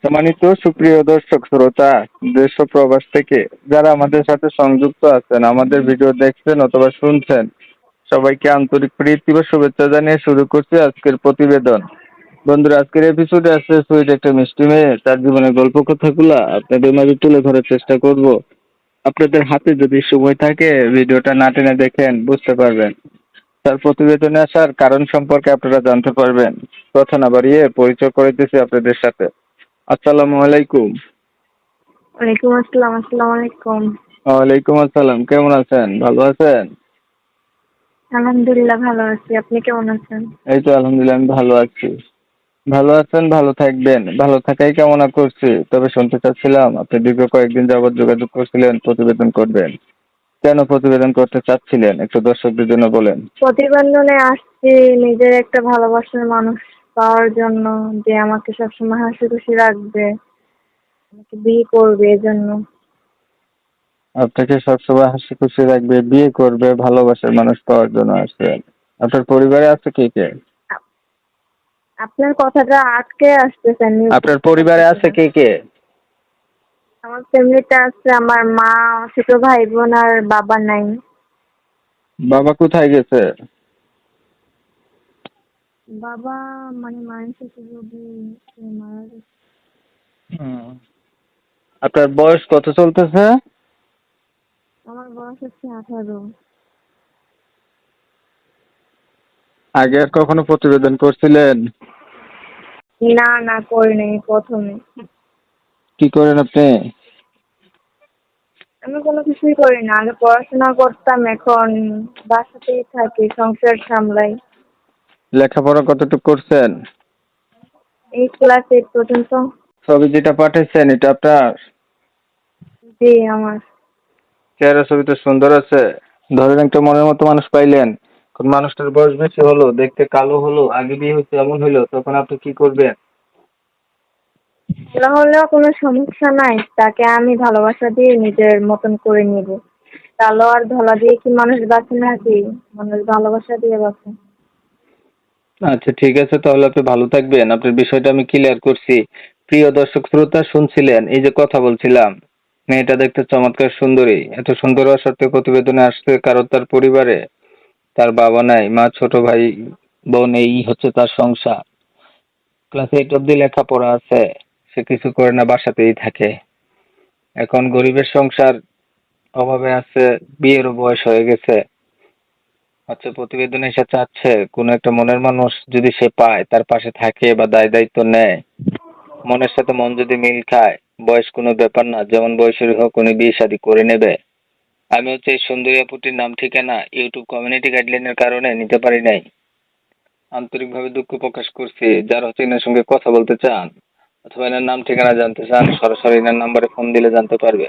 সম্মানিত সুপ্রিয় দর্শক শ্রোতা, দেশ ও প্রবাস থেকে যারা আমাদের সাথে সংযুক্ত আছেন, আমাদের ভিডিও দেখছেন অথবা শুনছেন, সবাইকে আন্তরিক প্রীতি ও শুভেচ্ছা জানিয়ে শুরু করছি আজকের প্রতিবেদন। বন্ধুরা, আজকের এপিসোডে আছে সুইট একটা মিষ্টি মেয়ে, তার জীবনের গল্প কথাগুলা আপনাদের মাঝে তুলে ধরার চেষ্টা করব। আপনাদের হাতে যদি সময় থাকে ভিডিওটা না টেনে দেখেন, বুঝতে পারবেন। তার প্রতিবেদনে আসার কারণ সম্পর্কে আপনারা জানতে পারবেন। কথা না বাড়িয়ে পরিচয় করে দিতেছি আপনাদের সাথে। আসসালামু আলাইকুম। ওয়ালাইকুম আসসালাম। আসসালামু আলাইকুম। ওয়ালাইকুম আসসালাম। কেমন আছেন? ভালো আছেন? আলহামদুলিল্লাহ ভালো আছি। আপনি কেমন আছেন? এই তো আলহামদুলিল্লাহ, আমি ভালো আছি। ভালো আছেন, ভালো থাকবেন, ভালো থাকাই কামনা করছি। তবে শুনতে চাচ্ছিলাম, আপনি দীর্ঘ কয়েকদিন যাবৎ যোগাযোগ করছিলেন প্রতিবেদন করবেন। কেন প্রতিবেদন করতে চাচ্ছিলেন একটু দর্শকদের জন্য বলেন। প্রতিবেদনে আসছি নিজের একটা ভালোবাসার মানুষ পাওয়ার জন্য, যে আমাকে সবসময় হাসি খুশি রাখবে, আমাকে বিয়ে করবে এজন্য। আপনাকে সবসময় হাসি খুশি রাখবে, বিয়ে করবে, ভালোবাসার মানুষ পাওয়ার জন্য আসবেন। আপনার পরিবারে আছে কে কে? আপনার কথাটা আটকে আসতেছে, আমি আপনার বুঝতে পরিবারে পারতেছি আছে না। কে কে? আমার ফ্যামিলিতে আছে আমার মা, ছোট ভাই বোন আর বাবা নাই। বাবা কোথায় গেছে? বাবা মানে মায়ের সাথে যদি মারা গেছে। হুম। আপনার বয়স কত চলতেছে? আমার বয়স হচ্ছে 18। আগে আর কখনো প্রতিবেদন করছিলেন? না না, করি নাই, প্রথমে। কি করেন আপনি? আমি কোনো কিছুই করি না, আগে পড়াশোনা করতাম, এখন বাসাতেই থাকি, সংসার সামলাই। লেখাপড়া কতটুকু করছেন? এই ক্লাস 8 পর্যন্ত। ছবি যেটা পাঠাইছেন এটা আপনার? জি আমার। চেহারা ছবি তো সুন্দর আছে। ধরেন একটা মনের মতো মানুষ পাইলেন, কোন মানুষটার বয়স বেশি হলো, দেখতে কালো হলো, আগে বিয়ে হচ্ছে এমন হইলো, তখন আপনি কি করবেন? ভালো হলেও কোনো সমস্যা নাই, তাকে আমি ভালোবাসা দিয়ে নিজের মতন করে নিব। কালো আর ধলা দিয়ে কি মানুষ বাঁচে নাকি? মানুষ ভালোবাসা দিয়ে বাঁচে। আচ্ছা ঠিক আছে, তাহলে আপনি ভালো থাকবেন। আপনার বিষয়টা আমি ক্লিয়ার করছি। প্রিয় দর্শক শ্রোতা, শুনছিলেন এই যে কথা বলছিলাম, মেয়েটা দেখতে চমৎকার সুন্দরী, এত সুন্দর হওয়া সত্ত্বেও প্রতিবেদনে আসছে কারণ তার পরিবারে তার বাবা নাই, মা, ছোট ভাই বোন, এই হচ্ছে তার সংসার। ক্লাস 8 অব্দি লেখাপড়া আছে, সে কিছু করে না, বাসাতেই থাকে। এখন গরিবের সংসার, অভাবে আছে, বিয়েরও বয়স হয়ে গেছে। আচ্ছা, প্রতিবেদনে এসে চাচ্ছে কোনো একটা মনের মানুষ যদি সে পায়, তার পাশে থাকে বা দায় দায়িত্ব নেয়, মনের সাথে মন যদি মিল খায়, বয়স কোনো ব্যাপার না, যেমন বয়সের হোক, উনি বিয়ে শাদী করে নেবে। আমি হচ্ছে এই সুন্দরী আপুটির নাম ঠিকানা ইউটিউব কমিউনিটি গাইডলাইনের কারণে নিতে পারি নাই। আন্তরিকভাবে দুঃখ প্রকাশ করছি। যারা হচ্ছে এনার সঙ্গে কথা বলতে চান অথবা এনার নাম ঠিকানা জানতে চান, সরাসরি এনার নাম্বারে ফোন দিলে জানতে পারবে।